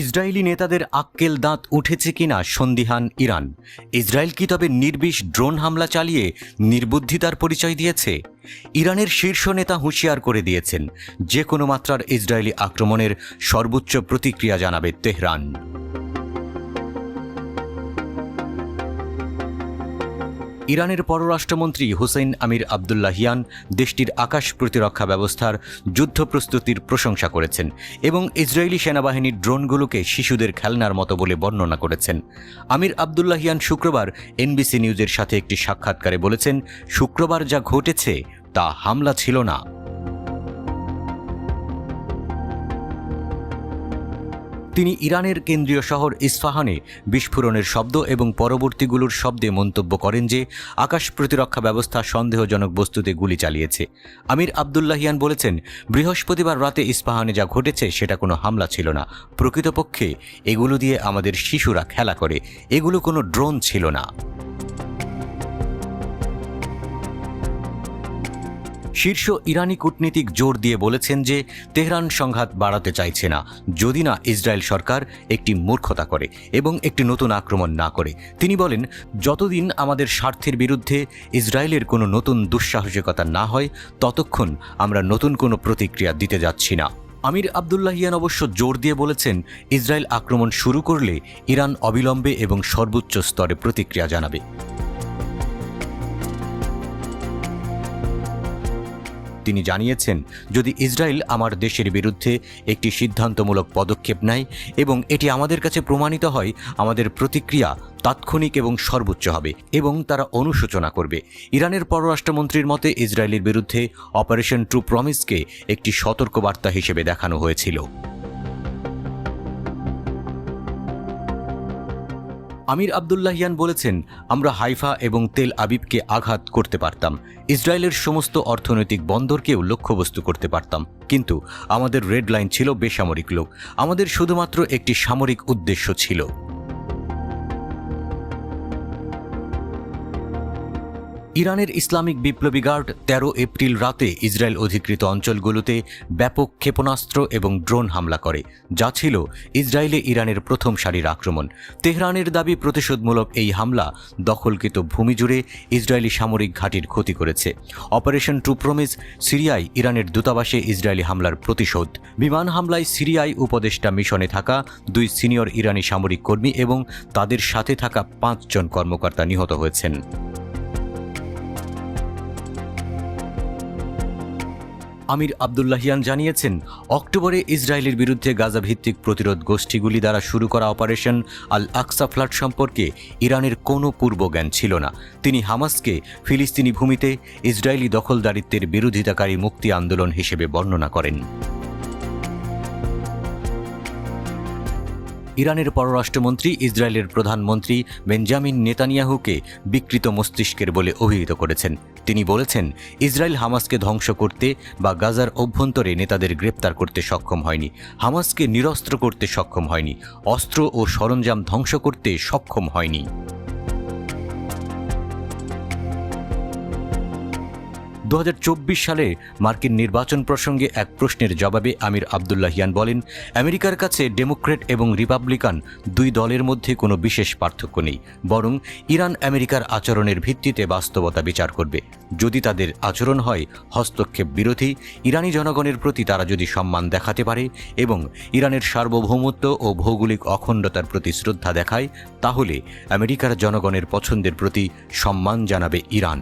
Israeli নেতাদের আক্কেল দাঁত উঠেছে কিনা সন্দিহান ইরান। ইসরায়েল কি তবে নির্বিষ ড্রোন হামলা চালিয়ে নির্বুদ্ধিতার পরিচয় দিয়েছে? ইরানের শীর্ষ নেতা হুঁশিয়ার করে দিয়েছেন, যে কোনো মাত্রার ইসরায়েলি আক্রমণের সর্বোচ্চ প্রতিক্রিয়া জানাবে তেহরান। ইরানের পররাষ্ট্রমন্ত্রী হুসেইন আমির আবদুল্লাহিয়ান দেশটির আকাশ প্রতিরক্ষা ব্যবস্থার যুদ্ধ প্রস্তুতির প্রশংসা করেছেন এবং ইসরায়েলি সেনাবাহিনীর ড্রোনগুলোকে শিশুদের খেলনার মতো বলে বর্ণনা করেছেন। আমির আবদুল্লাহিয়ান শুক্রবার এনবিসি নিউজের সাথে একটি সাক্ষাৎকারে বলেছেন, শুক্রবার যা ঘটেছে তা হামলা ছিল না। তিনি ইরানের কেন্দ্রীয় শহর ইস্পাহানে বিস্ফোরণের শব্দ এবং পরবর্তীগুলোর শব্দে মন্তব্য করেন যে আকাশ প্রতিরক্ষা ব্যবস্থা সন্দেহজনক বস্তুতে গুলি চালিয়েছে। আমির আবদুল্লাহিয়ান বলেছেন, বৃহস্পতিবার রাতে ইস্পাহানে যা ঘটেছে সেটা কোনো হামলা ছিল না। প্রকৃতপক্ষে এগুলো দিয়ে আমাদের শিশুরা খেলা করে, এগুলো কোনো ড্রোন ছিল না। শীর্ষ ইরানি কূটনীতিক জোর দিয়ে বলেছেন যে তেহরান সংঘাত বাড়াতে চাইছে না, যদি না ইসরায়েল সরকার একটি মূর্খতা করে এবং একটি নতুন আক্রমণ না করে। তিনি বলেন, যতদিন আমাদের স্বার্থের বিরুদ্ধে ইসরায়েলের কোনো নতুন দুঃসাহসিকতা না হয় ততক্ষণ আমরা নতুন কোনো প্রতিক্রিয়া দিতে যাচ্ছি না। আমির আবদুল্লাহিয়ান অবশ্য জোর দিয়ে বলেছেন, ইসরায়েল আক্রমণ শুরু করলে ইরান অবিলম্বে এবং সর্বোচ্চ স্তরে প্রতিক্রিয়া জানাবে। তিনি জানিয়েছেন, যদি ইসরায়েল আমার দেশের বিরুদ্ধে একটি সিদ্ধান্তমূলক পদক্ষেপ নেয় এবং এটি আমাদের কাছে প্রমাণিত হয়, আমাদের প্রতিক্রিয়া তাৎক্ষণিক এবং সর্বোচ্চ হবে এবং তারা অনুশোচনা করবে। ইরানের পররাষ্ট্রমন্ত্রীর মতে, ইসরায়েলের বিরুদ্ধে অপারেশন ট্রু প্রমিসকে একটি সতর্কবার্তা হিসেবে দেখানো হয়েছিল। আমির আবদুল্লাহিয়ান বলেছেন, আমরা হাইফা এবং তেল আবিবকে আঘাত করতে পারতাম, ইসরায়েলের সমস্ত অর্থনৈতিক বন্দরকেও লক্ষ্যবস্তু করতে পারতাম, কিন্তু আমাদের রেড লাইন ছিল বেসামরিক লোক, আমাদের শুধুমাত্র একটি সামরিক উদ্দেশ্য ছিল। ইরানের ইসলামিক বিপ্লবী গার্ড 13 এপ্রিল রাতে ইসরায়েল অধিকৃত অঞ্চলগুলোতে ব্যাপক ক্ষেপণাস্ত্র এবং ড্রোন হামলা করে, যা ছিল ইসরায়েলে ইরানের প্রথম সারির আক্রমণ। তেহরানের দাবি, প্রতিশোধমূলক এই হামলা দখলকৃত ভূমি জুড়ে ইসরায়েলি সামরিক ঘাঁটির ক্ষতি করেছে। অপারেশন ট্রু প্রমিস সিরিয়ায় ইরানের দূতাবাসে ইসরায়েলি হামলার প্রতিশোধ। বিমান হামলায় সিরিয়ায় উপদেষ্টা মিশনে থাকা 2 সিনিয়র ইরানি সামরিক কর্মী এবং তাদের সাথে থাকা 5 জন কর্মকর্তা নিহত হয়েছেন। আমির আবদুল্লাহিয়ান জানিয়েছেন, অক্টোবরে ইসরায়েলের বিরুদ্ধে গাজা ভিত্তিক প্রতিরোধ গোষ্ঠীগুলি দ্বারা শুরু করা অপারেশন আল আকসা ফ্লাড সম্পর্কে ইরানের কোনো পূর্বজ্ঞান ছিল না। তিনি হামাসকে ফিলিস্তিনি ভূমিতে ইসরায়েলি দখলদারিত্বের বিরোধিতাকারী মুক্তি আন্দোলন হিসেবে বর্ণনা করেন। ইরানের পররাষ্ট্রমন্ত্রী ইসরায়েলের প্রধানমন্ত্রী বেঞ্জামিন নেতানিয়াহুকে বিকৃত মস্তিষ্কের বলে অভিহিত করেছেন। তিনি বলেছেন, ইসরায়েল হামাসকে ধ্বংস করতে বা গাজার অভ্যন্তরে নেতাদের গ্রেপ্তার করতে সক্ষম হয়নি, হামাসকে নিরস্ত্র করতে সক্ষম হয়নি, অস্ত্র ও সরঞ্জাম ধ্বংস করতে সক্ষম হয়নি। 2024 সালে মার্কিন নির্বাচন প্রসঙ্গে এক প্রশ্নের জবাবে আমির আবদুল্লাহিয়ান বলেন, আমেরিকার কাছে ডেমোক্র্যাট এবং রিপাবলিকান 2 দলের মধ্যে কোনো বিশেষ পার্থক্য নেই, বরং ইরান আমেরিকার আচরণের ভিত্তিতে বাস্তবতা বিচার করবে। যদি তাদের আচরণ হয় হস্তক্ষেপ বিরোধী, ইরানি জনগণের প্রতি তারা যদি সম্মান দেখাতে পারে এবং ইরানের সার্বভৌমত্ব ও ভৌগোলিক অখণ্ডতার প্রতি শ্রদ্ধা দেখায়, তাহলে আমেরিকার জনগণের পছন্দের প্রতি সম্মান জানাবে ইরান।